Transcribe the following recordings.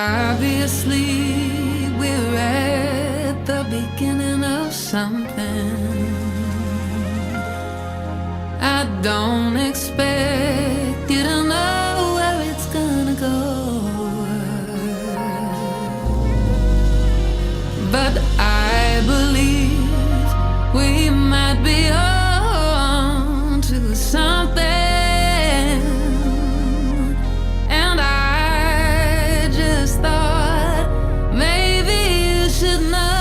Obviously, we're at the beginning of something. I don't expect you to know where it's gonna go, but I believe we might be on to something. And I just thought maybe you should know.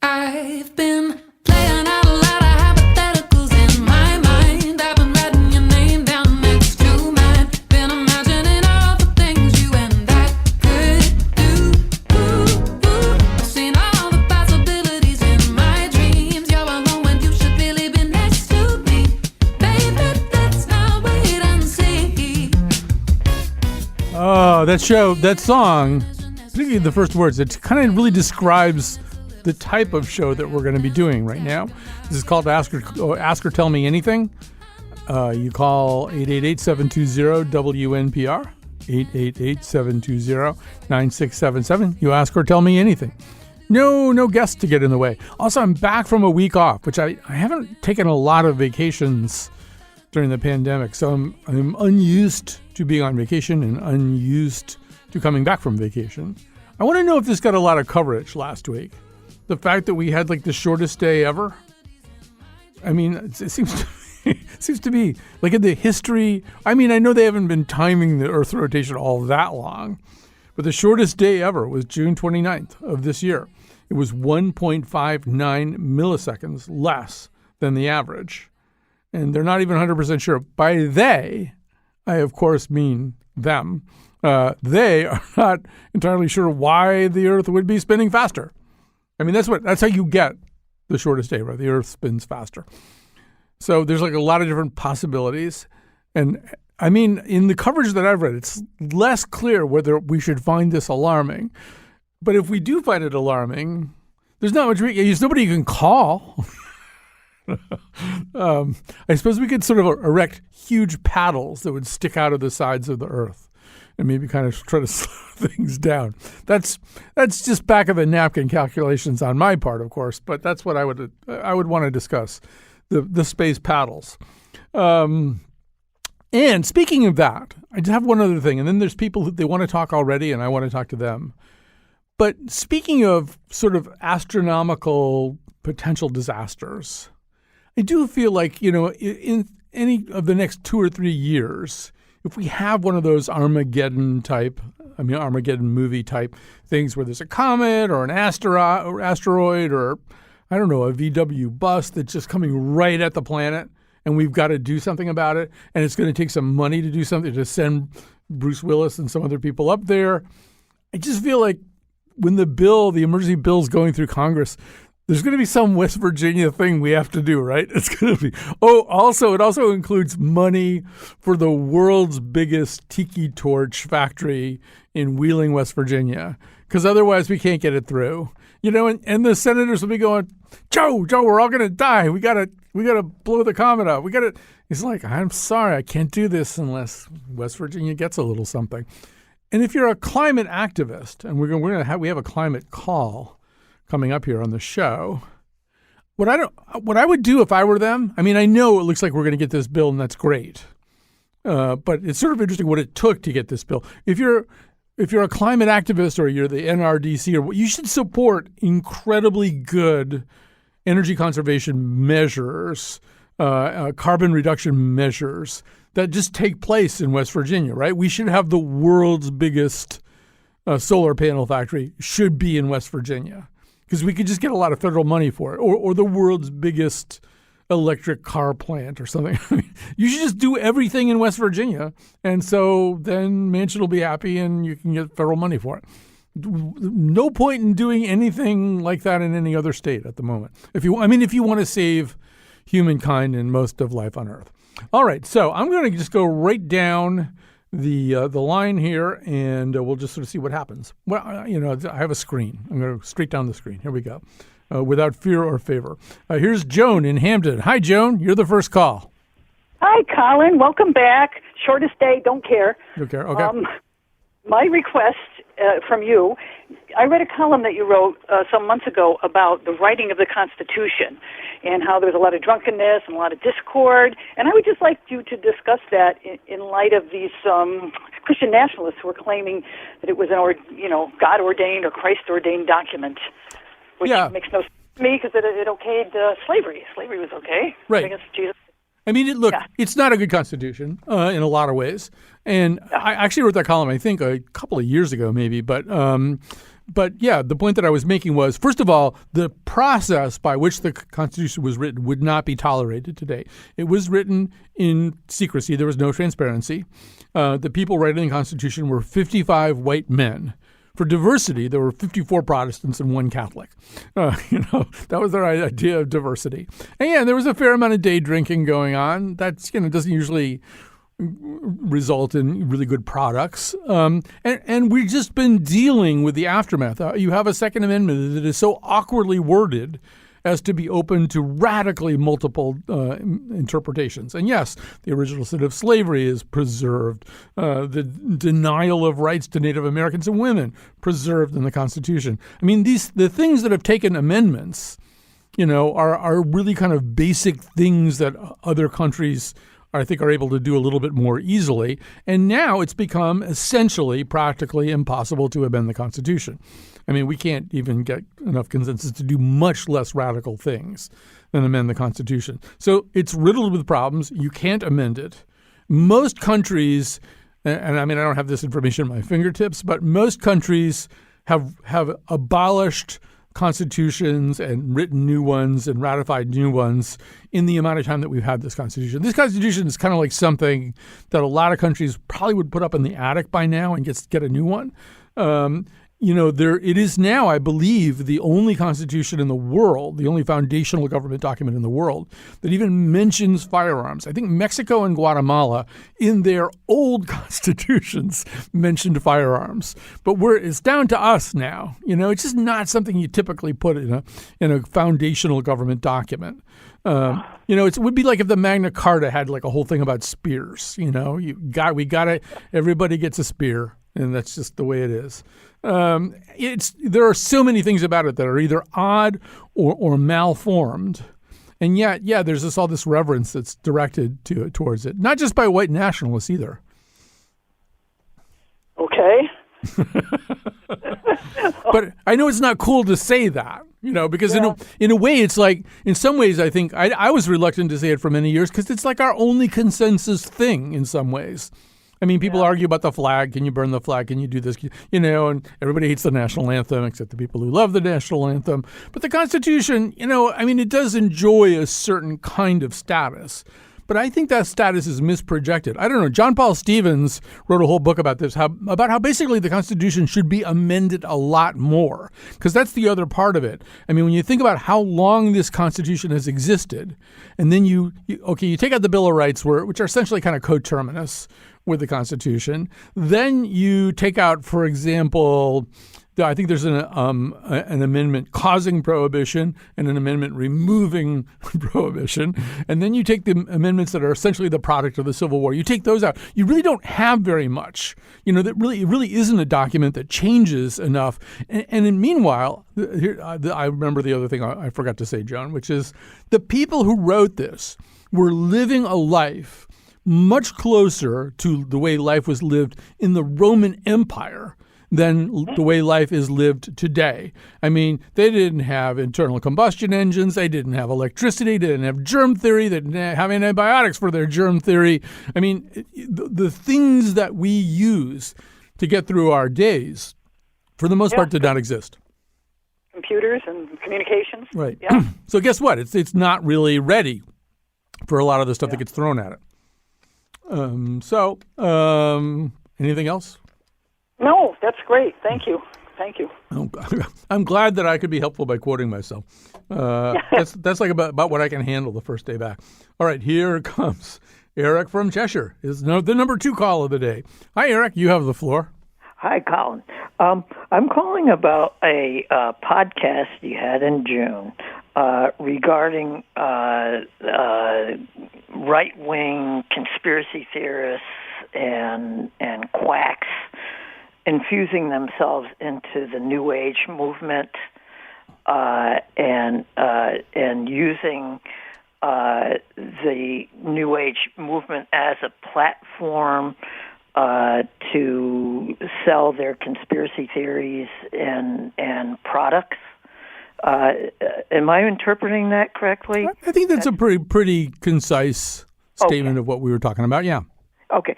I've been playing out a lot of hypotheticals in my mind. I've been writing your name down next to mine. Been imagining all the things you and I could do. I've seen all the possibilities in my dreams. You're alone when you should really be next to me. Baby, let's not wait and see. Oh, that song, particularly the first words, it kind of really describes the type of show that we're going to be doing right now. This is called Ask or Tell Me Anything. You call 888-720-WNPR, 888-720-9677. You ask or tell me anything. No guests to get in the way. Also, I'm back from a week off, which I haven't taken a lot of vacations during the pandemic, so I'm unused to being on vacation and unused to coming back from vacation. I want to know if this got a lot of coverage last week. The fact that we had like the shortest day ever. I mean, it seems to be like in the history. I mean, I know they haven't been timing the Earth's rotation all that long, but the shortest day ever was June 29th of this year. It was 1.59 milliseconds less than the average. And they're not even 100% sure. By they, I of course mean them. They are not entirely sure why the Earth would be spinning faster. I mean, that's how you get the shortest day, right? The Earth spins faster. So there's like a lot of different possibilities. And I mean, in the coverage that I've read, it's less clear whether we should find this alarming. But if we do find it alarming, there's not much, there's nobody you can call. I suppose we could sort of erect huge paddles that would stick out of the sides of the Earth and maybe kind of try to slow things down. That's just back of the napkin calculations on my part, of course, but that's what I would want to discuss, the space paddles. And speaking of that, I just have one other thing, and then there's people who they want to talk already, and I want to talk to them. But speaking of sort of astronomical potential disasters, I do feel like, in any of the next 2 or 3 years, if we have one of those Armageddon movie type things where there's a comet or an asteroid or, I don't know, a VW bus that's just coming right at the planet and we've got to do something about it, and it's going to take some money to do something, to send Bruce Willis and some other people up there. I just feel like when the emergency bill is going through Congress, there's going to be some West Virginia thing we have to do, right? It's going to be. It also includes money for the world's biggest tiki torch factory in Wheeling, West Virginia, because otherwise we can't get it through. And the senators will be going, Joe, we're all going to die. We got to blow the comet up. He's like, I'm sorry, I can't do this unless West Virginia gets a little something. And if you're a climate activist, and we have a climate call coming up here on the show, what I would do if I were them, I mean, I know it looks like we're going to get this bill, and that's great. But it's sort of interesting what it took to get this bill. If you're a climate activist or you're the NRDC, you should support incredibly good energy conservation measures, carbon reduction measures that just take place in West Virginia, right? We should have the world's biggest solar panel factory should be in West Virginia, because we could just get a lot of federal money for it, or the world's biggest electric car plant or something. You should just do everything in West Virginia, and so then Manchin will be happy and you can get federal money for it. No point in doing anything like that in any other state at the moment. If you want to save humankind and most of life on Earth. All right, so I'm going to just go right down the line here, and we'll just sort of see what happens. Well, I have a screen. I'm going to go straight down the screen. Here we go. Without fear or favor. Here's Joan in Hampton. Hi, Joan. You're the first call. Hi, Colin. Welcome back. Shortest day, don't care. Don't care. Okay. My request from you, I read a column that you wrote some months ago about the writing of the Constitution and how there's a lot of drunkenness and a lot of discord. And I would just like you to discuss that in light of these Christian nationalists who are claiming that it was an God-ordained or Christ-ordained document, which makes no sense to me because it okayed slavery. Slavery was okay. Right. I guess Jesus. I mean, it's not a good constitution in a lot of ways. And I actually wrote that column, I think, a couple of years ago maybe. But yeah, the point that I was making was, first of all, the process by which the Constitution was written would not be tolerated today. It was written in secrecy. There was no transparency. The people writing the Constitution were 55 white men. For diversity, there were 54 Protestants and 1 Catholic. That was their idea of diversity. And yeah, there was a fair amount of day drinking going on. That's doesn't usually result in really good products. And we've just been dealing with the aftermath. You have a Second Amendment that is so awkwardly worded as to be open to radically multiple interpretations. And yes, the original sin of slavery is preserved. The denial of rights to Native Americans and women preserved in the Constitution. I mean, the things that have taken amendments, are really kind of basic things that other countries I think are able to do a little bit more easily. And now it's become essentially practically impossible to amend the Constitution. I mean, we can't even get enough consensus to do much less radical things than amend the Constitution. So it's riddled with problems. You can't amend it. Most countries, and I mean, I don't have this information at my fingertips, but most countries have abolished constitutions and written new ones and ratified new ones in the amount of time that we've had this Constitution. This Constitution is kind of like something that a lot of countries probably would put up in the attic by now and get a new one. It is now, I believe, the only constitution in the world, the only foundational government document in the world that even mentions firearms. I think Mexico and Guatemala, in their old constitutions, mentioned firearms. But it's down to us now. It's just not something you typically put in a foundational government document. It would be like if the Magna Carta had like a whole thing about spears. Everybody gets a spear, and that's just the way it is. There are so many things about it that are either odd or malformed, and yet, there's all this reverence that's directed towards it, not just by white nationalists either. Okay. But I know it's not cool to say that, because in a way, it's like, in some ways, I think I was reluctant to say it for many years because it's like our only consensus thing in some ways. I mean, people argue about the flag. Can you burn the flag? Can you do this? And everybody hates the national anthem except the people who love the national anthem. But the Constitution, it does enjoy a certain kind of status. But I think that status is misprojected. I don't know. John Paul Stevens wrote a whole book about this, about how basically the Constitution should be amended a lot more, because that's the other part of it. I mean, when you think about how long this Constitution has existed, and then you take out the Bill of Rights, which are essentially kind of coterminous with the Constitution. Then you take out, for example, I think there's an amendment causing prohibition and an amendment removing prohibition. And then you take the amendments that are essentially the product of the Civil War. You take those out. You really don't have very much. That it really isn't a document that changes enough. And meanwhile, I remember the other thing I forgot to say, Joan, which is the people who wrote this were living a life much closer to the way life was lived in the Roman Empire than the way life is lived today. I mean, they didn't have internal combustion engines. They didn't have electricity. They didn't have germ theory. They didn't have antibiotics for their germ theory. I mean, the things that we use to get through our days, for the most part, did not exist. Computers and communications. Right. Yeah. So guess what? It's not really ready for a lot of the stuff that gets thrown at it. Anything else? No, that's great. Thank you. I'm glad that I could be helpful by quoting myself. That's like about what I can handle the first day back. All right, here comes Eric from Cheshire. Is the number 2 call of the day. Hi, Eric. You have the floor. Hi, Colin. I'm calling about a podcast you had in June regarding right-wing conspiracy theorists and quacks infusing themselves into the New Age movement and using the New Age movement as a platform to sell their conspiracy theories and products. Am I interpreting that correctly? I think that's a pretty concise statement of what we were talking about. Yeah. Okay.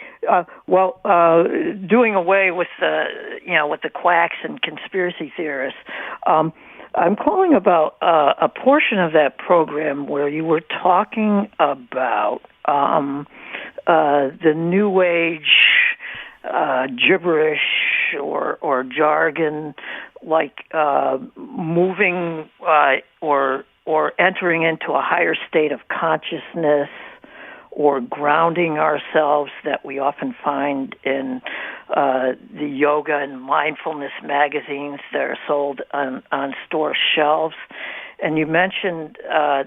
Doing away with the quacks and conspiracy theorists. I'm calling about a portion of that program where you were talking about the New Age gibberish or jargon, like moving or entering into a higher state of consciousness, or grounding ourselves, that we often find in the yoga and mindfulness magazines that are sold on store shelves. And you mentioned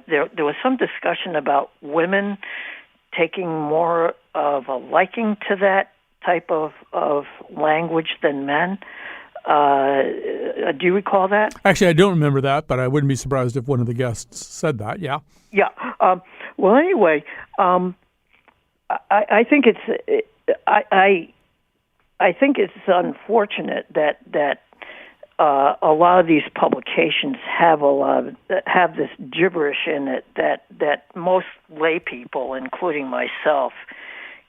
there was some discussion about women taking more of a liking to that type of language than men. Do you recall that? Actually, I don't remember that, but I wouldn't be surprised if one of the guests said that. Yeah. Yeah. Well, anyway, I think it's I think it's unfortunate that a lot of these publications have this gibberish in it that most lay people, including myself,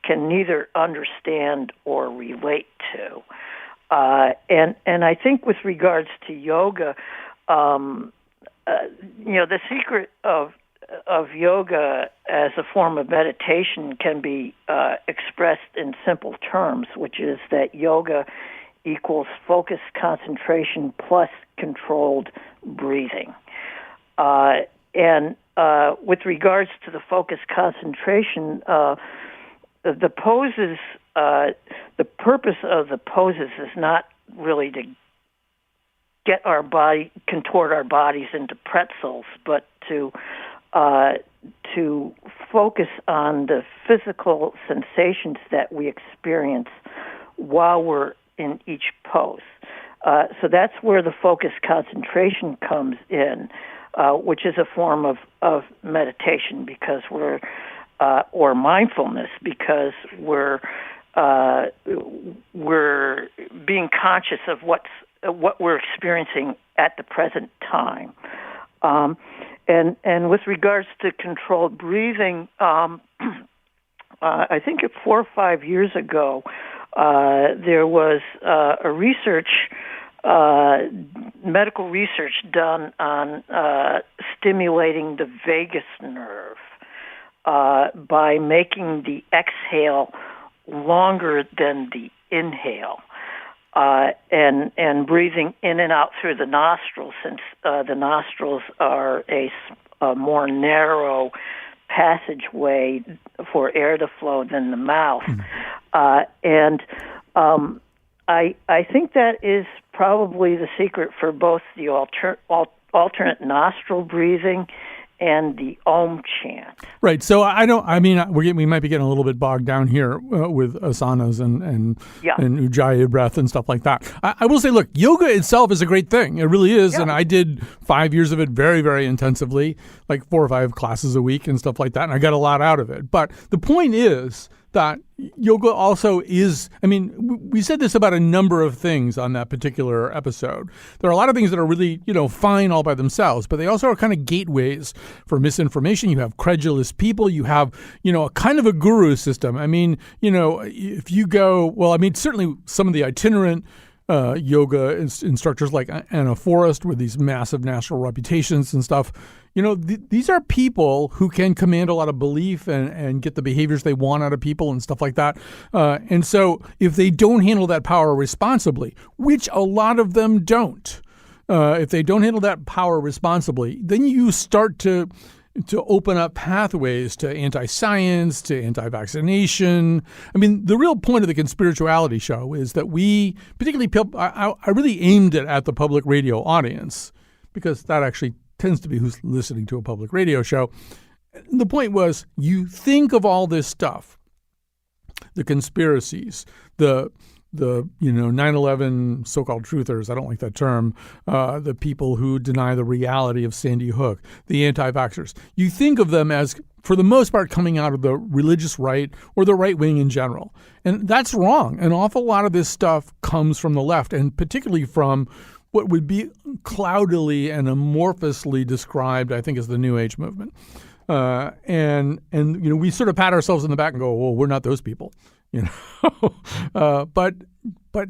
can neither understand or relate to. And I think with regards to yoga, the secret of yoga as a form of meditation can be expressed in simple terms, which is that yoga equals focus, concentration, plus controlled breathing. And with regards to the focus concentration, the poses, the purpose of the poses is not really to get our body, contort our bodies into pretzels, but to focus on the physical sensations that we experience while we're in each pose. So that's where the focus concentration comes in, which is a form of meditation, because we're or mindfulness, because we're being conscious of what we're experiencing at the present time. And with regards to controlled breathing, I think 4 or 5 years ago, there was a medical research done on stimulating the vagus nerve by making the exhale longer than the inhale. And breathing in and out through the nostrils, since the nostrils are a more narrow passageway for air to flow than the mouth. And I think that is probably the secret for both the alternate nostril breathing and the Om chant. Right. So we might be getting a little bit bogged down here with asanas and Ujjayi breath and stuff like that. I will say, look, yoga itself is a great thing. It really is. Yeah. And I did 5 years of it very, very intensively, like 4 or 5 classes a week and stuff like that. And I got a lot out of it. But the point is that yoga also is, we said this about a number of things on that particular episode. There are a lot of things that are really, fine all by themselves, but they also are kind of gateways for misinformation. You have credulous people. You have, a kind of a guru system. If you go, certainly some of the itinerant yoga instructors like Anna Forrest with these massive national reputations and stuff, these are people who can command a lot of belief and get the behaviors they want out of people and stuff like that. And so if they don't handle that power responsibly, which a lot of them don't, if they don't handle that power responsibly, then you start to open up pathways to anti-science, to anti-vaccination. The real point of the Conspirituality Show is that I really aimed it at the public radio audience, because that actually tends to be who's listening to a public radio show. The point was, you think of all this stuff, the conspiracies, the 9/11 so-called truthers, I don't like that term, the people who deny the reality of Sandy Hook, the anti-vaxxers. You think of them as, for the most part, coming out of the religious right or the right wing in general. And that's wrong. An awful lot of this stuff comes from the left, and particularly from what would be cloudily and amorphously described, I think, as the New Age movement. And we sort of pat ourselves in the back and go, well, we're not those people, but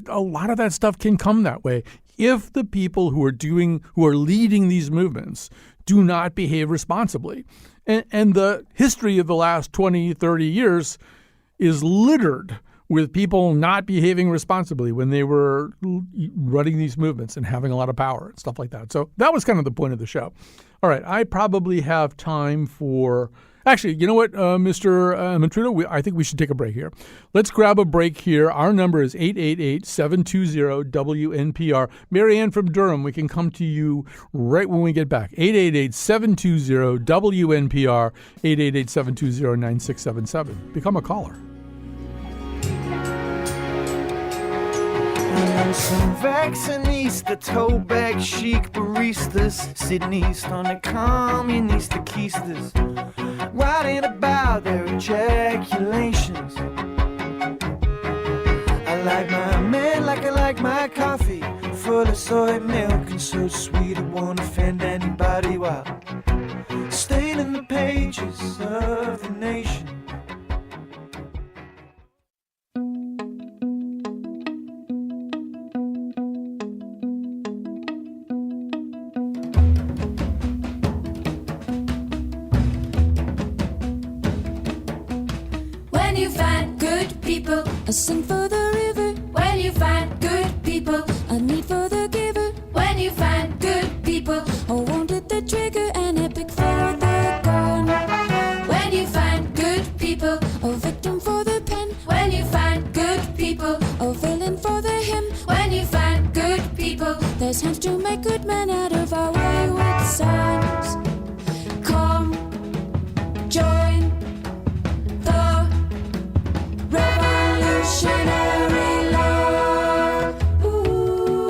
a lot of that stuff can come that way if the people who are leading these movements do not behave responsibly. And the history of the last 20, 30 years is littered with people not behaving responsibly when they were running these movements and having a lot of power and stuff like that. So that was kind of the point of the show. All right, I probably have time for... Actually, you know what, Mr. Matruda? I think we should take a break here. Let's grab a break here. Our number is 888-720-WNPR. Marianne from Durham, we can come to you right when we get back. 888-720-WNPR, 888-720-9677. Become a caller. And some vaccinista, toe bag chic baristas sitting east on the communista keisters, writing about their ejaculations. I like my man like I like my coffee, full of soy milk and so sweet it won't offend anybody while staining the pages of the nation. A sin for the river. When you find good people, a need for the giver. When you find good people, a wanted the trigger, an epic for the gun. When you find good people, a victim for the pen. When you find good people, a villain for the hymn. When you find good people, there's hands to make good men out of our wayward sons. Come, join the revolutionary love. Ooh,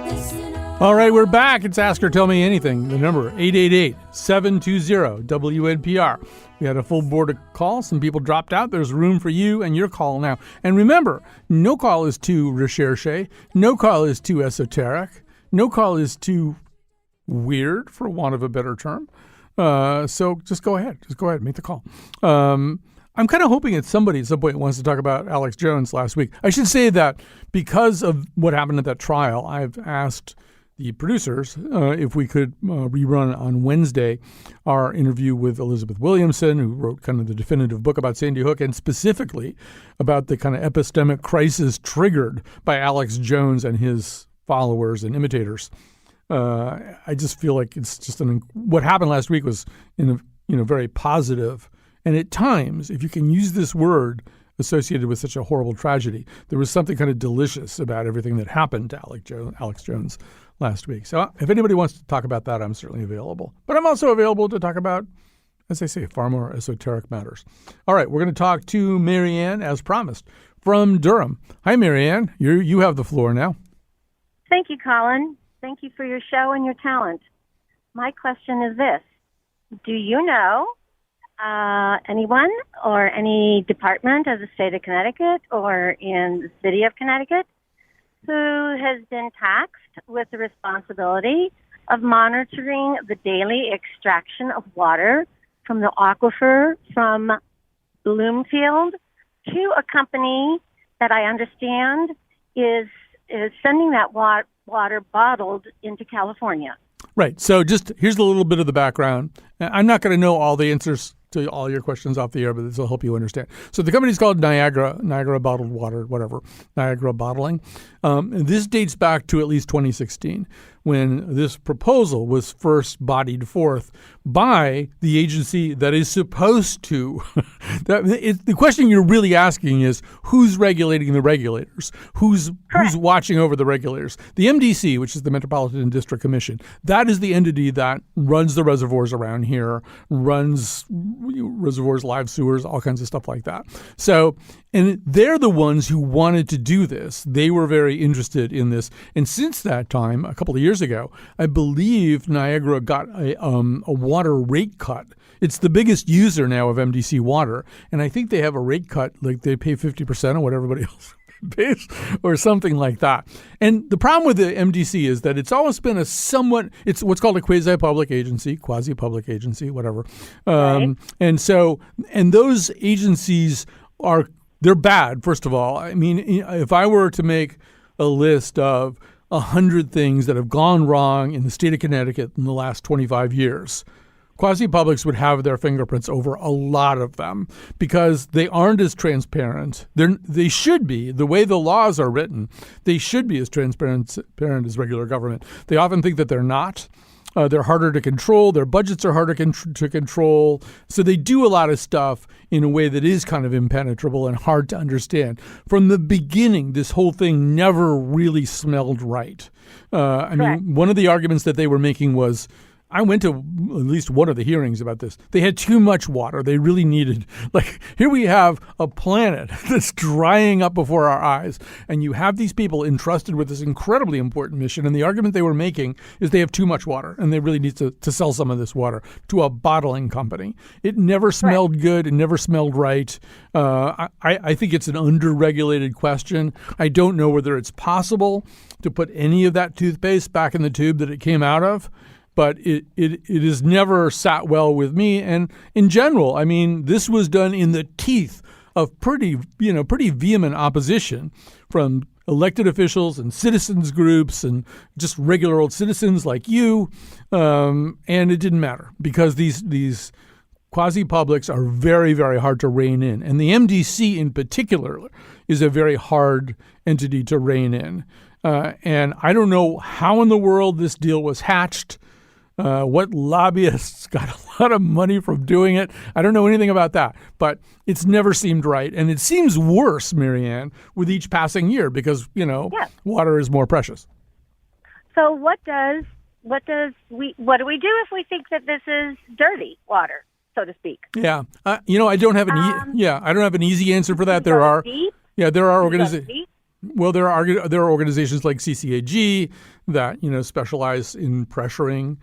listen up. All right, we're back. It's Ask Her, Tell Me Anything. The number, 888-720-WNPR. We had a full board of calls. Some people dropped out. There's room for you and your call now. And remember, no call is too recherché. No call is too esoteric. No call is too weird, for want of a better term. So just go ahead. Make the call. I'm kind of hoping that somebody at some point wants to talk about Alex Jones last week. I should say that because of what happened at that trial, I've asked the producers if we could rerun on Wednesday our interview with Elizabeth Williamson, who wrote kind of the definitive book about Sandy Hook, and specifically about the kind of epistemic crisis triggered by Alex Jones and his followers and imitators. I just feel like it's just what happened last week was very positive. And at times, if you can use this word associated with such a horrible tragedy, there was something kind of delicious about everything that happened to Alex Jones last week. So if anybody wants to talk about that, I'm certainly available. But I'm also available to talk about, as I say, far more esoteric matters. All right, we're going to talk to Marianne, as promised, from Durham. Hi, Marianne. You have the floor now. Thank you, Colin. Thank you for your show and your talent. My question is this. Do you know anyone or any department of the state of Connecticut or in the city of Connecticut who has been taxed with the responsibility of monitoring the daily extraction of water from the aquifer from Bloomfield to a company that I understand is sending that water bottled into California? Right. So just here's a little bit of the background. I'm not going to know all the answers to all your questions off the air, but this will help you understand. So the company's called Niagara Bottled Water, whatever, Niagara Bottling. This dates back to at least 2016 when this proposal was first bodied forth by the agency that is supposed to. The question you're really asking is who's regulating the regulators? Who's watching over the regulators? The MDC, which is the Metropolitan District Commission, that is the entity that runs the reservoirs around here, runs reservoirs, live sewers, all kinds of stuff like that. So, and they're the ones who wanted to do this. They were very interested in this. And since that time, a couple of years ago, I believe Niagara got a water rate cut. It's the biggest user now of MDC water. And I think they have a rate cut, like they pay 50% of what everybody else pays or something like that. And the problem with the MDC is that it's always been it's what's called a quasi-public agency, whatever. Right. And those agencies they're bad, first of all. I mean, if I were to make a list of 100 things that have gone wrong in the state of Connecticut in the last 25 years, quasi-publics would have their fingerprints over a lot of them because they aren't as transparent. They should be. The way the laws are written, they should be as transparent as regular government. They often think that they're not. They're harder to control. Their budgets are harder to control. So they do a lot of stuff in a way that is kind of impenetrable and hard to understand. From the beginning, this whole thing never really smelled right. I mean, one of the arguments that they were making was, I went to at least one of the hearings about this. They had too much water. They really needed, here we have a planet that's drying up before our eyes, and you have these people entrusted with this incredibly important mission, and the argument they were making is they have too much water, and they really need to sell some of this water to a bottling company. It never smelled good. It never smelled right. I think it's an under-regulated question. I don't know whether it's possible to put any of that toothpaste back in the tube that it came out of. But it has never sat well with me. And in general, I mean, this was done in the teeth of pretty vehement opposition from elected officials and citizens groups and just regular old citizens like you. And it didn't matter because these quasi-publics are very, very hard to rein in. And the MDC in particular is a very hard entity to rein in. And I don't know how in the world this deal was hatched. What lobbyists got a lot of money from doing it. I don't know anything about that, but it's never seemed right. And it seems worse, Marianne, with each passing year because, water is more precious. So what do we do if we think that this is dirty water, so to speak? Yeah. I don't have an easy answer for that. There are organizations. Well, there are organizations like CCAG that specialize in pressuring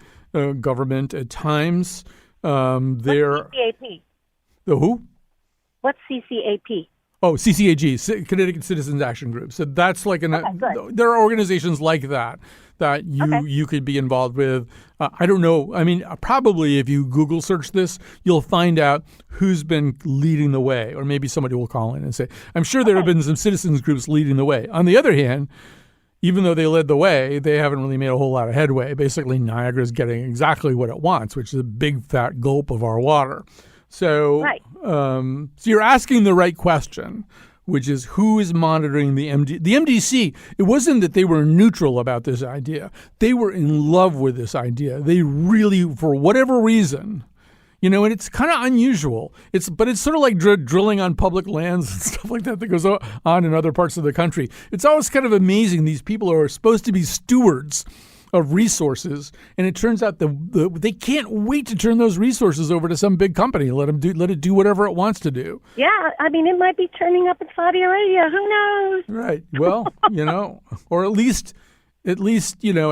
government at times. What's CCAP? The who? What's CCAP? Oh, CCAG, Connecticut Citizens Action Group. So that's like there are organizations like that you could be involved with. I don't know. I mean, probably if you Google search this, you'll find out who's been leading the way, or maybe somebody will call in and say, I'm sure there have been some citizens groups leading the way. On the other hand, even though they led the way, they haven't really made a whole lot of headway. Basically, Niagara's getting exactly what it wants, which is a big fat gulp of our water. So, so you're asking the right question, which is who is monitoring the MDC. It wasn't that they were neutral about this idea. They were in love with this idea. They really, for whatever reason, and it's kind of unusual. But it's sort of like drilling on public lands and stuff like that goes on in other parts of the country. It's always kind of amazing. These people are supposed to be stewards of resources, and it turns out they can't wait to turn those resources over to some big company. Let it do whatever it wants to do. Yeah, I mean, it might be turning up in Saudi Arabia. Who knows? Right. Well, or at least at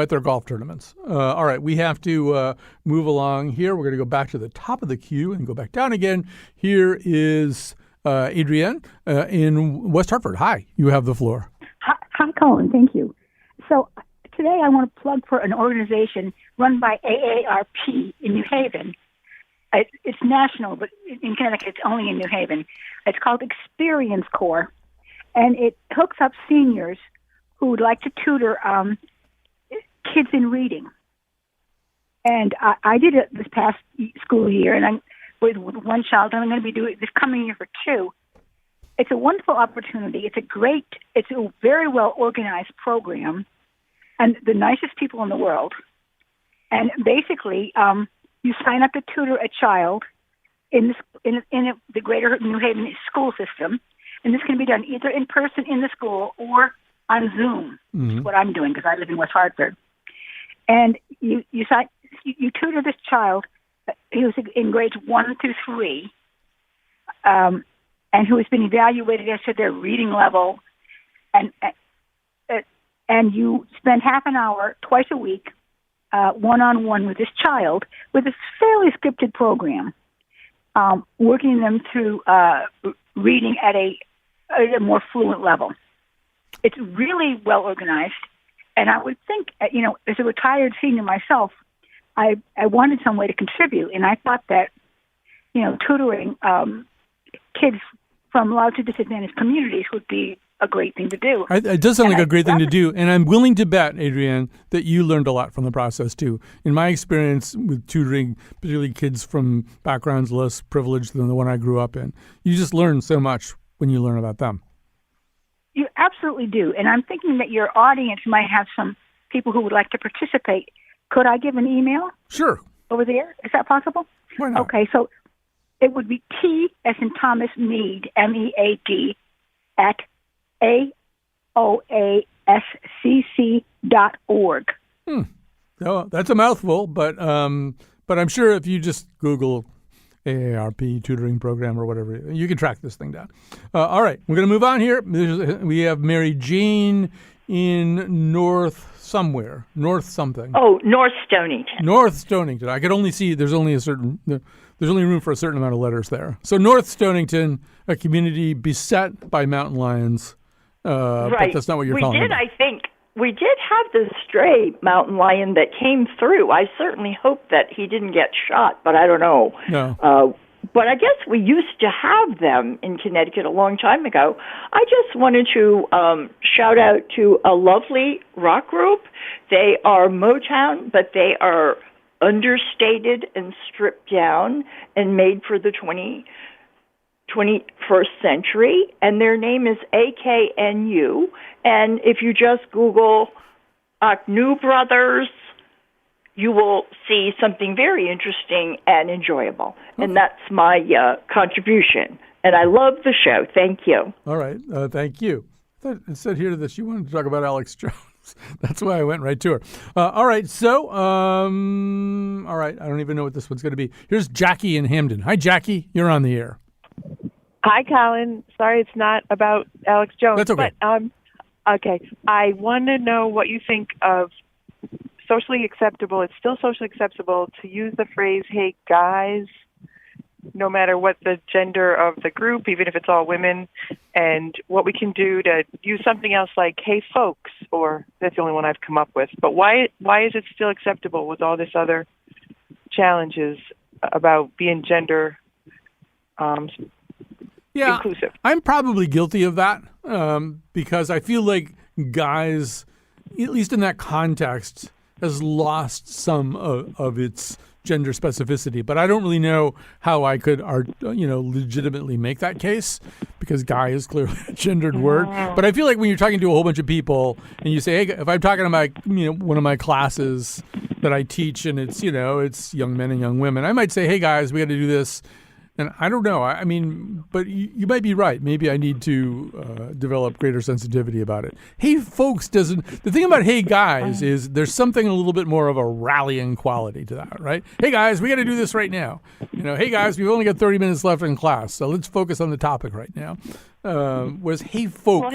their golf tournaments. All right, we have to move along here. We're going to go back to the top of the queue and go back down again. Here is Adrienne in West Hartford. Hi, you have the floor. Hi, Colin. Thank you. So today I want to plug for an organization run by AARP in New Haven. It's national, but in Connecticut it's only in New Haven. It's called Experience Corps, and it hooks up seniors who would like to tutor kids in reading. And I did it this past school year, and I'm with one child, and I'm going to be doing it this coming year for two. It's a wonderful opportunity. It's a very well organized program. and the nicest people in the world. And basically, you sign up to tutor a child in the greater New Haven school system, and this can be done either in person in the school or on Zoom. Mm-hmm. Is what I'm doing because I live in West Hartford. And you tutor this child. He was in grades 1 through 3, and who has been evaluated as to their reading level, and you spend half an hour twice a week, one-on-one with this child with a fairly scripted program, working them through reading at a more fluent level. It's really well organized, and I would think, as a retired senior myself, I wanted some way to contribute, and I thought that, tutoring kids from largely disadvantaged communities would be a great thing to do. It does sound like a great thing to do, and I'm willing to bet, Adrienne, that you learned a lot from the process too. In my experience with tutoring, particularly kids from backgrounds less privileged than the one I grew up in, you just learn so much when you learn about them. You absolutely do, and I'm thinking that your audience might have some people who would like to participate. Could I give an email? Sure. Over there? Is that possible? Why not? Okay, so it would be T as in Thomas Mead, MEAD, at AOASCC.org. Oh, that's a mouthful, but I'm sure if you just Google AARP tutoring program or whatever, you can track this thing down. All right, we're going to move on here. We have Mary Jane in North something. Oh, North Stonington. North Stonington. I could only see there's only room for a certain amount of letters there. So North Stonington, a community beset by mountain lions. Right. But that's not what you're calling it. I think we did have the stray mountain lion that came through. I certainly hope that he didn't get shot, but I don't know. No. But I guess we used to have them in Connecticut a long time ago. I just wanted to shout out to a lovely rock group. They are Motown, but they are understated and stripped down and made for the 21st century. And their name is AKNU. And if you just Google New Brothers, you will see something very interesting and enjoyable. And that's my contribution. And I love the show. Thank you. All right. Thank you. I thought it said here that she wanted to talk about Alex Jones. That's why I went right to her. All right. So, all right. I don't even know what this one's going to be. Here's Jackie in Hamden. Hi, Jackie. You're on the air. Hi, Colin. Sorry it's not about Alex Jones. That's okay. But, okay. I want to know what you think of socially acceptable. It's still socially acceptable to use the phrase, hey, guys, no matter what the gender of the group, even if it's all women, and what we can do to use something else like, hey, folks, or that's the only one I've come up with. But why is it still acceptable with all this other challenges about being gender inclusive? I'm probably guilty of that because I feel like guys, at least in that context, has lost some of its gender specificity, but I don't really know how I could, legitimately make that case because guy is clearly a gendered word. But I feel like when you're talking to a whole bunch of people and you say, hey, if I'm talking to my, one of my classes that I teach and it's, it's young men and young women, I might say, hey guys, we got to do this. And I don't know. I mean, but you might be right. Maybe I need to develop greater sensitivity about it. Hey, folks, doesn't. The thing about hey, guys, is there's something a little bit more of a rallying quality to that, right? Hey, guys, we got to do this right now. Hey, guys, we've only got 30 minutes left in class, so let's focus on the topic right now. Whereas hey, folks. Well,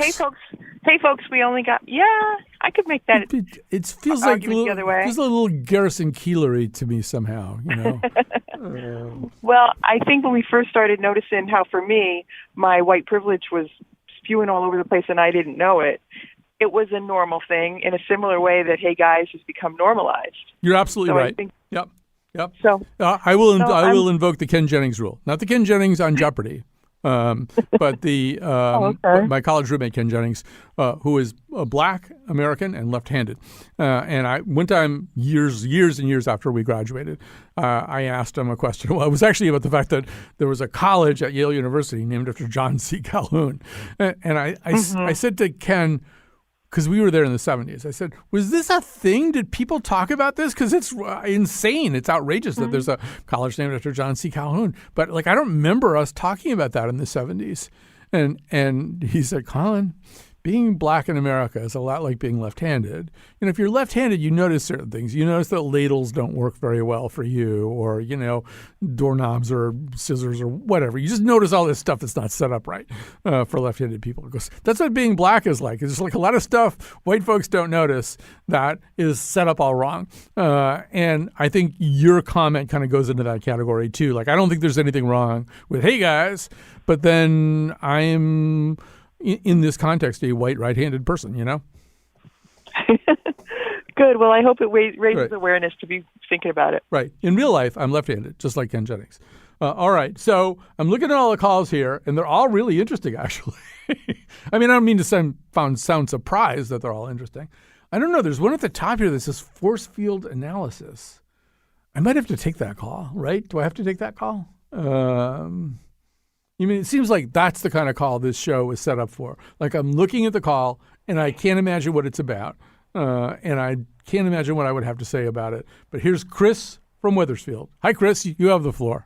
hey, folks, we only got. Yeah, I could make that. It feels like the other way. Feels a little Garrison Keillor-y to me somehow. Well, I think when we first started noticing how, for me, my white privilege was spewing all over the place and I didn't know it, it was a normal thing in a similar way that, hey, guys, has become normalized. You're absolutely right. I think, yep. So I will invoke the Ken Jennings rule. Not the Ken Jennings on Jeopardy, but the my college roommate, Ken Jennings, who is a black American and left-handed. And one time, years and years after we graduated, I asked him a question. Well, it was actually about the fact that there was a college at Yale University named after John C. Calhoun. And I said to Ken, because we were there in the 70s. I said, was this a thing? Did people talk about this? Because it's insane. It's outrageous that there's a college named after John C. Calhoun. But like, I don't remember us talking about that in the 70s. And he said, Colin, being black in America is a lot like being left-handed. And if you're left-handed, you notice certain things. You notice that ladles don't work very well for you, or, doorknobs or scissors or whatever. You just notice all this stuff that's not set up right for left-handed people. Because that's what being black is like. It's just like a lot of stuff white folks don't notice that is set up all wrong. And I think your comment kind of goes into that category too. Like, I don't think there's anything wrong with, hey, guys, but then I'm in this context, a white right-handed person, Good. Well, I hope it raises awareness to be thinking about it. Right. In real life, I'm left-handed, just like Ken Jennings. All right. So I'm looking at all the calls here, and they're all really interesting, actually. I mean, I don't mean to sound surprised that they're all interesting. I don't know. There's one at the top here that says force field analysis. I might have to take that call, right? Do I have to take that call? It seems like that's the kind of call this show is set up for. Like, I'm looking at the call, and I can't imagine what it's about, and I can't imagine what I would have to say about it. But here's Chris from Wethersfield. Hi, Chris. You have the floor.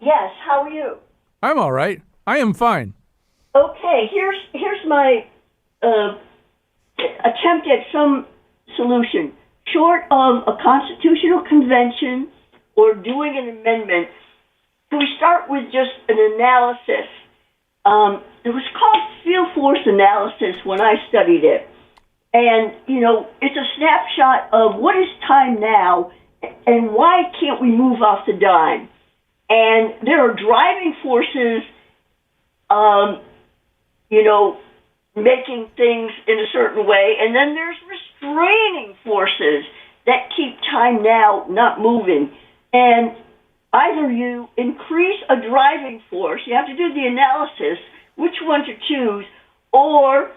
Yes. How are you? I'm all right. I am fine. Okay. Here's my attempt at some solution. Short of a constitutional convention or doing an amendment, we start with just an analysis. It was called field force analysis when I studied it. And, it's a snapshot of what is time now and why can't we move off the dime. And there are driving forces, making things in a certain way. And then there's restraining forces that keep time now not moving. And either you increase a driving force, you have to do the analysis, which one to choose, or,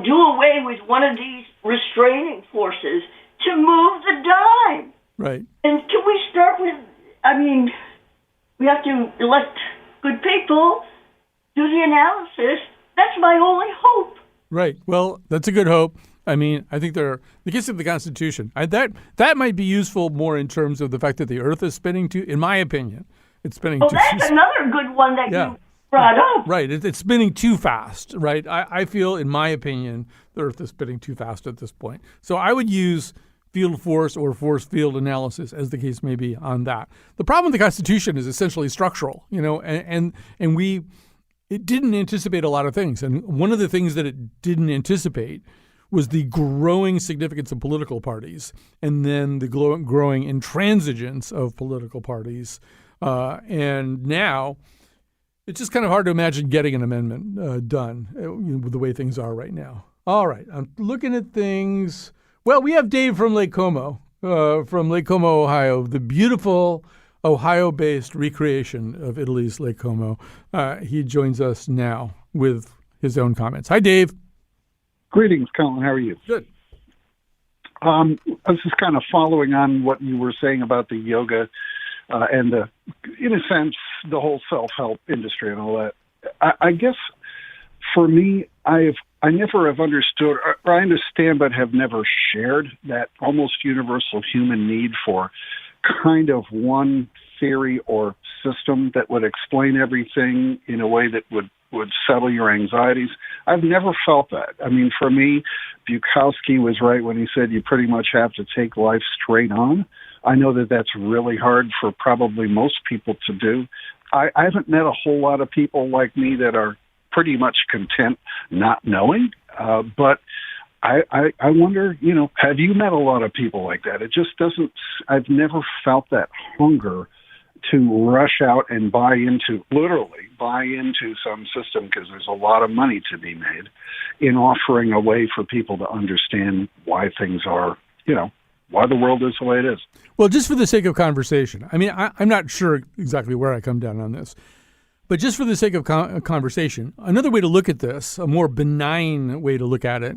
do away with one of these restraining forces to move the dime. Right. And can we start with, we have to elect good people, do the analysis. That's my only hope. Right. Well, that's a good hope. I think the case of the Constitution, that might be useful more in terms of the fact that the Earth is spinning in my opinion, it's spinning too fast. That's another good one that you brought up. Right. It's spinning too fast, right? I feel, in my opinion, the Earth is spinning too fast at this point. So I would use field force or force field analysis, as the case may be, on that. The problem with the Constitution is essentially structural, and it didn't anticipate a lot of things. And one of the things that it didn't anticipate was the growing significance of political parties, and then the growing intransigence of political parties. And now it's just kind of hard to imagine getting an amendment done with the way things are right now. All right, I'm looking at things. Well, we have Dave from Lake Como, Ohio, the beautiful Ohio-based recreation of Italy's Lake Como. He joins us now with his own comments. Hi, Dave. Greetings, Colin. How are you? Good. I was just kind of following on what you were saying about the yoga and, in a sense, the whole self-help industry and all that. I guess for me, I never have understood, or I understand, but have never shared that almost universal human need for kind of one theory or system that would explain everything in a way that would settle your anxieties. I've never felt that. For me, Bukowski was right when he said you pretty much have to take life straight on. I know that that's really hard for probably most people to do. I haven't met a whole lot of people like me that are pretty much content not knowing, but I wonder, have you met a lot of people like that? It just doesn't, I've never felt that hunger to rush out and literally buy into some system, because there's a lot of money to be made in offering a way for people to understand why things are, why the world is the way it is. Well, just for the sake of conversation, I'm not sure exactly where I come down on this, but just for the sake of conversation, another way to look at this, a more benign way to look at it,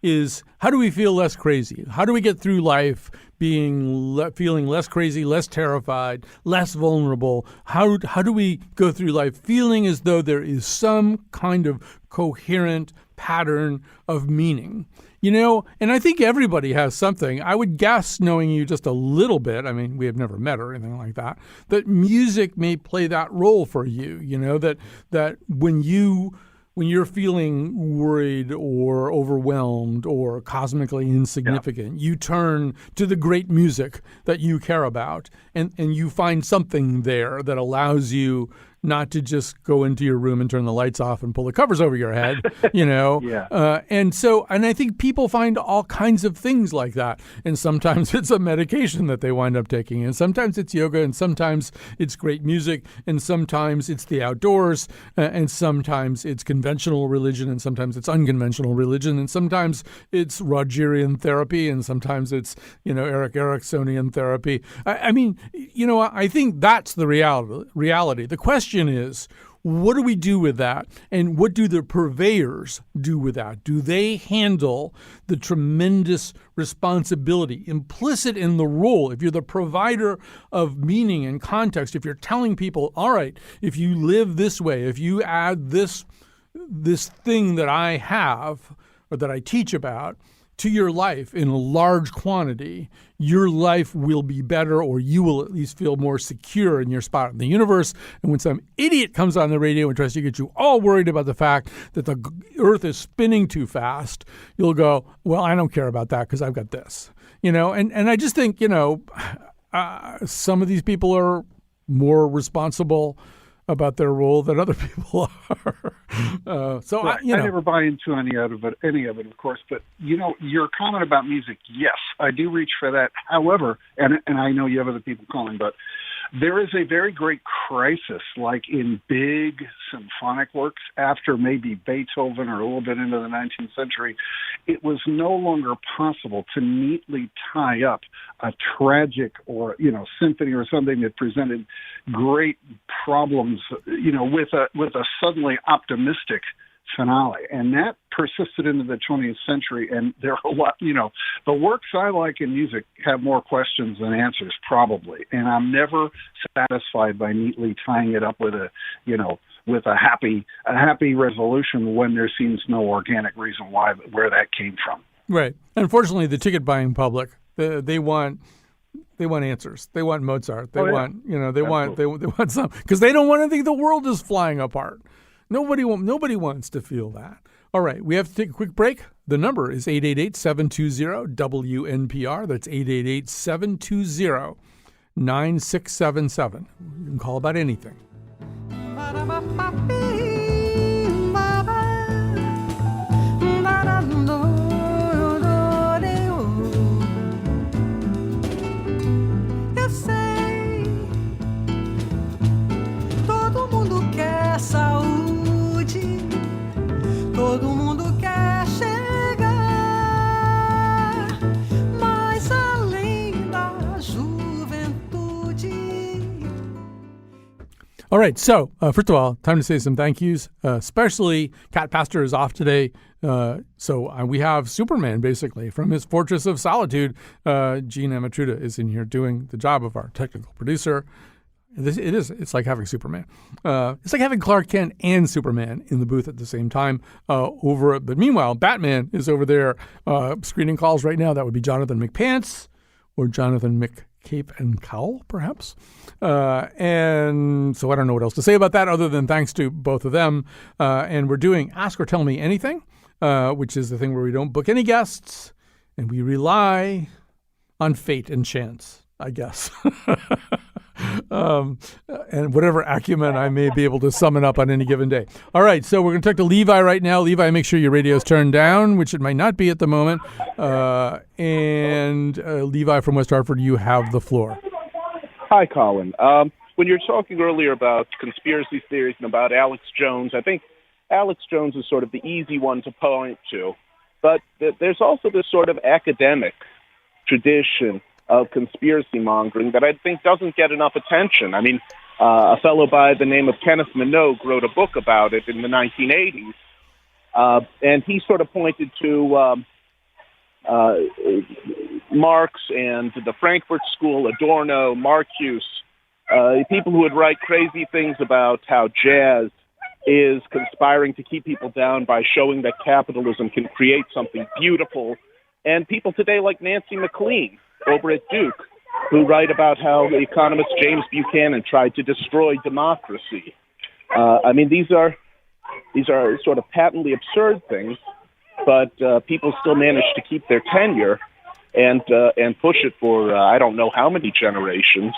is how do we feel less crazy? How do we get through life feeling less crazy, less terrified, less vulnerable? How do we go through life feeling as though there is some kind of coherent pattern of meaning? And I think everybody has something. I would guess, knowing you just a little bit, I mean, we have never met or anything like that music may play that role for you, that when you're feeling worried or overwhelmed or cosmically insignificant, you turn to the great music that you care about and you find something there that allows you not to just go into your room and turn the lights off and pull the covers over your head, Yeah. And I think people find all kinds of things like that. And sometimes it's a medication that they wind up taking. And sometimes it's yoga. And sometimes it's great music. And sometimes it's the outdoors. And sometimes it's conventional religion. And sometimes it's unconventional religion. And sometimes it's Rogerian therapy. And sometimes it's, Eric Ericksonian therapy. I think that's the reality. The question is, what do we do with that? And what do the purveyors do with that? Do they handle the tremendous responsibility implicit in the role? If you're the provider of meaning and context, if you're telling people, all right, if you live this way, if you add this thing that I have or that I teach about to your life in a large quantity, your life will be better, or you will at least feel more secure in your spot in the universe. And when some idiot comes on the radio and tries to get you all worried about the fact that the earth is spinning too fast, you'll go, well, I don't care about that because I've got this. And I just think, some of these people are more responsible about their role than other people are. I never buy into any of it, of course. But your comment about music, yes, I do reach for that. However, and I know you have other people calling, but there is a very great crisis, like in big symphonic works after maybe Beethoven or a little bit into the 19th century. It was no longer possible to neatly tie up a tragic or symphony or something that presented great problems, with a suddenly optimistic finale. And that persisted into the 20th century. And there are a lot, the works I like in music have more questions than answers, probably. And I'm never satisfied by neatly tying it up with a happy resolution when there seems no organic reason where that came from. Right. Unfortunately, the ticket buying public, they want answers. They want Mozart. They want some, because they don't want to think the world is flying apart. Nobody wants to feel that. All right, we have to take a quick break. The number is 888-720-WNPR. That's 888-720-9677. You can call about anything. Eu sei, todo mundo quer saúde, todo mundo quer chegar mais além da juventude. All right, so first of all, time to say some thank yous. Especially, Cat Pastor is off today, so we have Superman, basically, from his Fortress of Solitude. Gene Amatruda is in here doing the job of our technical producer. It's like having Superman. It's like having Clark Kent and Superman in the booth at the same time. But meanwhile, Batman is over there screening calls right now. That would be Jonathan McPants or Jonathan McCape and Cowell, perhaps. And so I don't know what else to say about that other than thanks to both of them. And we're doing Ask or Tell Me Anything, which is the thing where we don't book any guests and we rely on fate and chance, I guess. And whatever acumen I may be able to summon up on any given day. All right, so we're going to talk to Levi right now. Levi, make sure your radio's turned down, which it might not be at the moment. And Levi from West Hartford, you have the floor. Hi, Colin. When you were talking earlier about conspiracy theories and about Alex Jones, I think Alex Jones is sort of the easy one to point to. But there's also this sort of academic tradition of conspiracy mongering that I think doesn't get enough attention. I mean, a fellow by the name of Kenneth Minogue wrote a book about it in the 1980s, and he sort of pointed to Marx and the Frankfurt School, Adorno, Marcuse, people who would write crazy things about how jazz is conspiring to keep people down by showing that capitalism can create something beautiful, and people today like Nancy MacLean over at Duke, who write about how the economist James Buchanan tried to destroy democracy. I mean, these are sort of patently absurd things, but people still manage to keep their tenure and push it for I don't know how many generations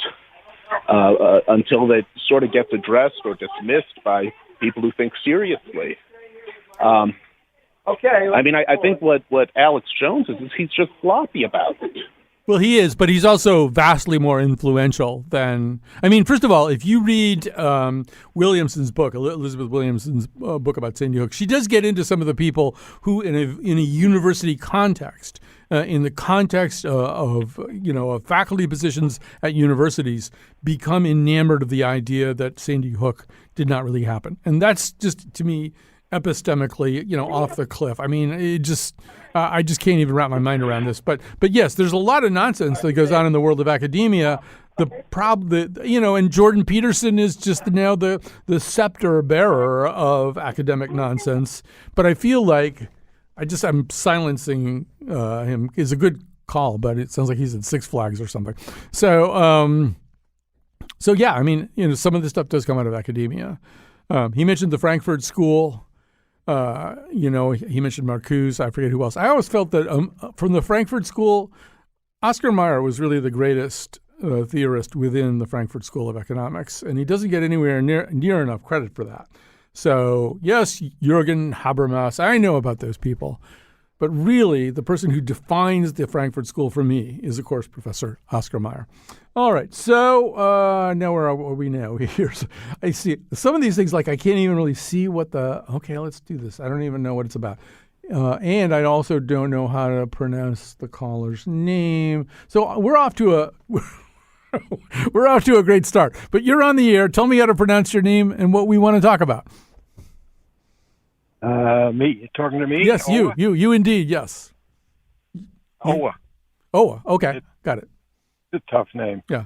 until it sort of gets addressed or dismissed by people who think seriously. Okay. I mean, I think what Alex Jones is he's just sloppy about it. Well, he is, but he's also vastly more influential than. I mean, first of all, if you read Williamson's book, Elizabeth Williamson's book about Sandy Hook, she does get into some of the people who, in a university context, in the context of faculty positions at universities, become enamored of the idea that Sandy Hook did not really happen, and that's just, to me, epistemically, off the cliff. I mean, it just, I just can't even wrap my mind around this. But yes, there's a lot of nonsense that goes on in the world of academia. The problem, and Jordan Peterson is just now the scepter bearer of academic nonsense. But I feel like I'm silencing him is a good call, but it sounds like he's at Six Flags or something. So yeah, I mean, some of this stuff does come out of academia. He mentioned the Frankfurt School. He mentioned Marcuse. I forget who else. I always felt that from the Frankfurt School, Oscar Mayer was really the greatest theorist within the Frankfurt School of Economics, and he doesn't get anywhere near enough credit for that. So, yes, Jürgen Habermas, I know about those people. But really, the person who defines the Frankfurt School for me is, of course, Professor Oscar Mayer. All right, so now where are we now? I see some of these things, like I can't even really see okay, let's do this. I don't even know what it's about. And I also don't know how to pronounce the caller's name. So we're off to a great start. But you're on the air. Tell me how to pronounce your name and what we want to talk about. Me? You're talking to me? Yes, Owa? you indeed, yes. Owa. Owa, okay, got it. It's a tough name. Yeah.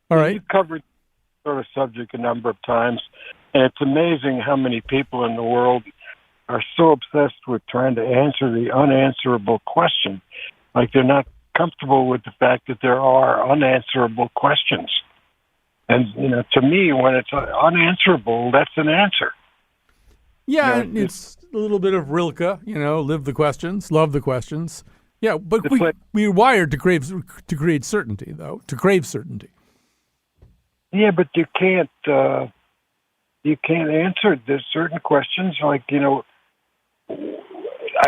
All right. You've covered sort of subject a number of times, and it's amazing how many people in the world are so obsessed with trying to answer the unanswerable question. Like they're not comfortable with the fact that there are unanswerable questions. And, to me, when it's unanswerable, that's an answer. Yeah, it's a little bit of Rilke, live the questions, love the questions. Yeah, but we're wired to create certainty, though, to crave certainty. Yeah, but you can't answer. There's certain questions, like, I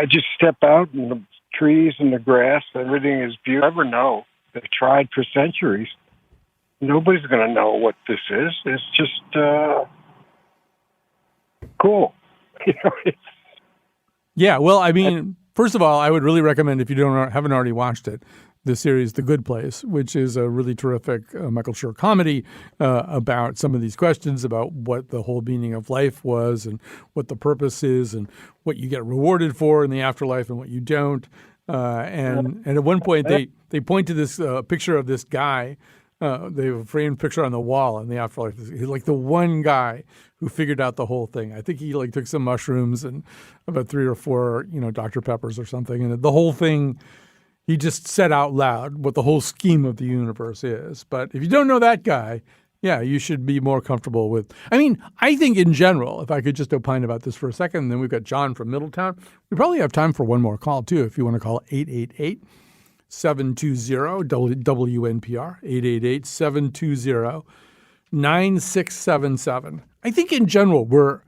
just step out and the trees and the grass, everything is beautiful. Never know. They've tried for centuries. Nobody's going to know what this is. It's just cool. Yeah, well, I mean, first of all, I would really recommend, if you haven't already watched it, the series The Good Place, which is a really terrific Michael Schur comedy about some of these questions about what the whole meaning of life was and what the purpose is and what you get rewarded for in the afterlife and what you don't. And at one point, they point to this picture of this guy. They have a framed picture on the wall in the afterlife. He's like the one guy who figured out the whole thing. I think he took some mushrooms and about 3 or 4, Dr. Peppers or something. And the whole thing, he just said out loud what the whole scheme of the universe is. But if you don't know that guy, yeah, you should be more comfortable with. I mean, I think in general, if I could just opine about this for a second, then we've got John from Middletown. We probably have time for one more call, too, if you want to call 888-720-WNPR, 888-720-9677. I think in general, we're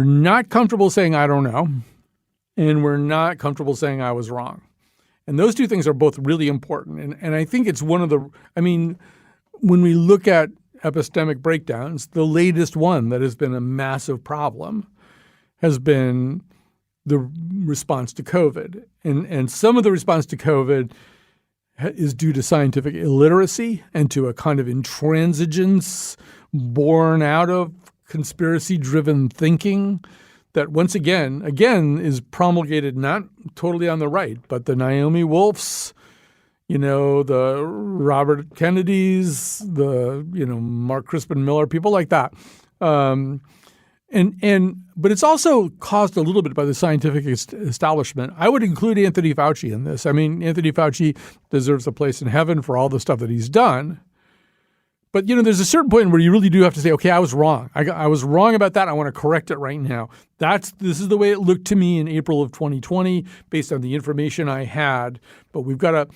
not comfortable saying, I don't know, and we're not comfortable saying I was wrong. And those two things are both really important. And I think it's one of the, when we look at epistemic breakdowns, the latest one that has been a massive problem has been the response to COVID. And some of the response to COVID is due to scientific illiteracy and to a kind of intransigence born out of conspiracy-driven thinking that once again is promulgated not totally on the right, but the Naomi Wolfs, the Robert Kennedys, the Mark Crispin Miller, people like that. But it's also caused a little bit by the scientific establishment. I would include Anthony Fauci in this. I mean, Anthony Fauci deserves a place in heaven for all the stuff that he's done. But, there's a certain point where you really do have to say, okay, I was wrong. I was wrong about that. I want to correct it right now. This is the way it looked to me in April of 2020 based on the information I had. But we've got to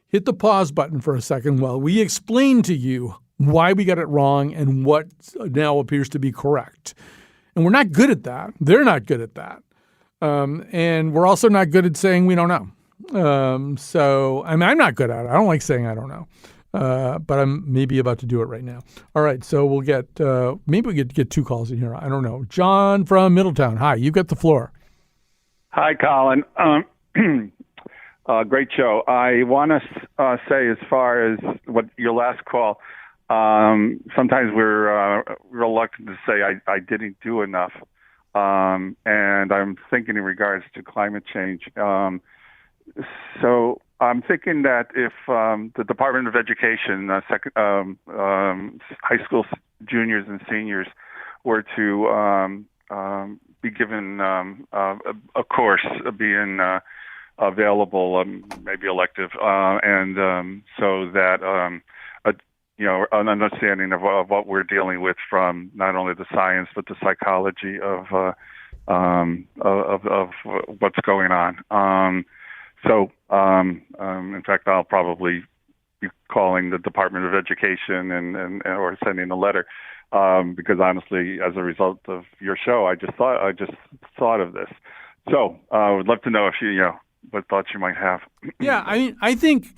hit the pause button for a second while we explain to you why we got it wrong and what now appears to be correct. And we're not good at that. They're not good at that. And we're also not good at saying we don't know. I'm not good at it. I don't like saying I don't know. But I'm maybe about to do it right now. All right, so we'll get maybe we get 2 calls in here. I don't know. John from Middletown. Hi, you got the floor. Hi, Colin. Great show. I want to say, as far as what your last call, sometimes we're reluctant to say I didn't do enough, and I'm thinking in regards to climate change. So I'm thinking that if the Department of Education, high school juniors and seniors, were to be given a course being available, maybe elective, and so that an understanding of what we're dealing with from not only the science but the psychology of what's going on. In fact, I'll probably be calling the Department of Education and or sending a letter because honestly, as a result of your show, I just thought of this. So I would love to know if what thoughts you might have. Yeah, I think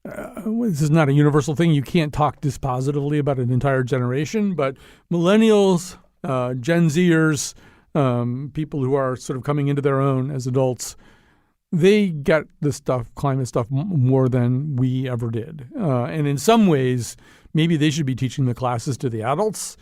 this is not a universal thing. You can't talk dispositively about an entire generation, but millennials, Gen Zers, people who are sort of coming into their own as adults, they get this stuff, climate stuff, more than we ever did. And in some ways, maybe they should be teaching the classes to the adults,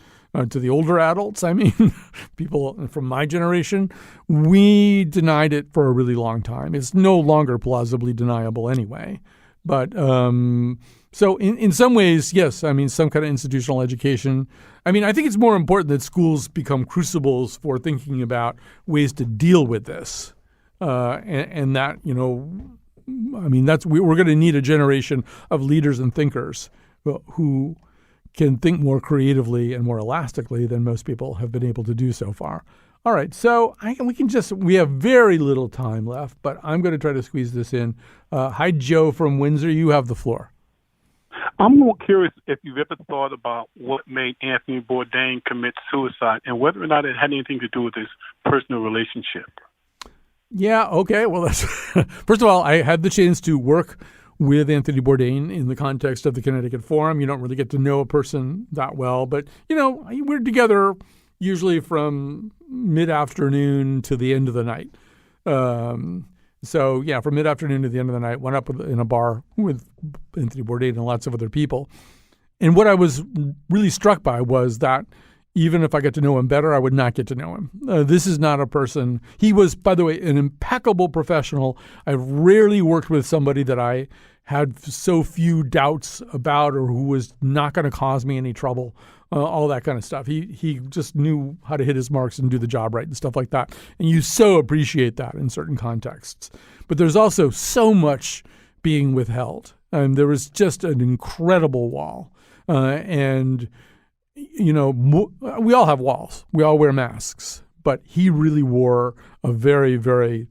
to the older adults. I mean, people from my generation, we denied it for a really long time. It's no longer plausibly deniable anyway. But so in some ways, yes, I mean, some kind of institutional education. I mean, I think it's more important that schools become crucibles for thinking about ways to deal with this. And that, I mean, we're going to need a generation of leaders and thinkers who can think more creatively and more elastically than most people have been able to do so far. All right, so we have very little time left, but I'm going to try to squeeze this in. Hi, Joe from Windsor. You have the floor. I'm more curious if you've ever thought about what made Anthony Bourdain commit suicide and whether or not it had anything to do with his personal relationship. Yeah, okay. Well, that's first of all, I had the chance to work with Anthony Bourdain in the context of the Connecticut Forum. You don't really get to know a person that well, but, we're together usually from mid-afternoon to the end of the night. So, yeah, from mid-afternoon to the end of the night, went up in a bar with Anthony Bourdain and lots of other people. And what I was really struck by was that even if I get to know him better, I would not get to know him. This is not a person. He was, by the way, an impeccable professional. I've rarely worked with somebody that I had so few doubts about or who was not going to cause me any trouble, all that kind of stuff. He just knew how to hit his marks and do the job right and stuff like that. And you so appreciate that in certain contexts. But there's also so much being withheld. There was just an incredible wall. We all have walls. We all wear masks. But he really wore a very, very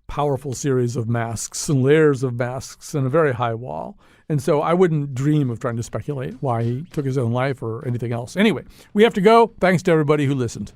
powerful series of masks and layers of masks and a very high wall. And so I wouldn't dream of trying to speculate why he took his own life or anything else. Anyway, we have to go. Thanks to everybody who listened.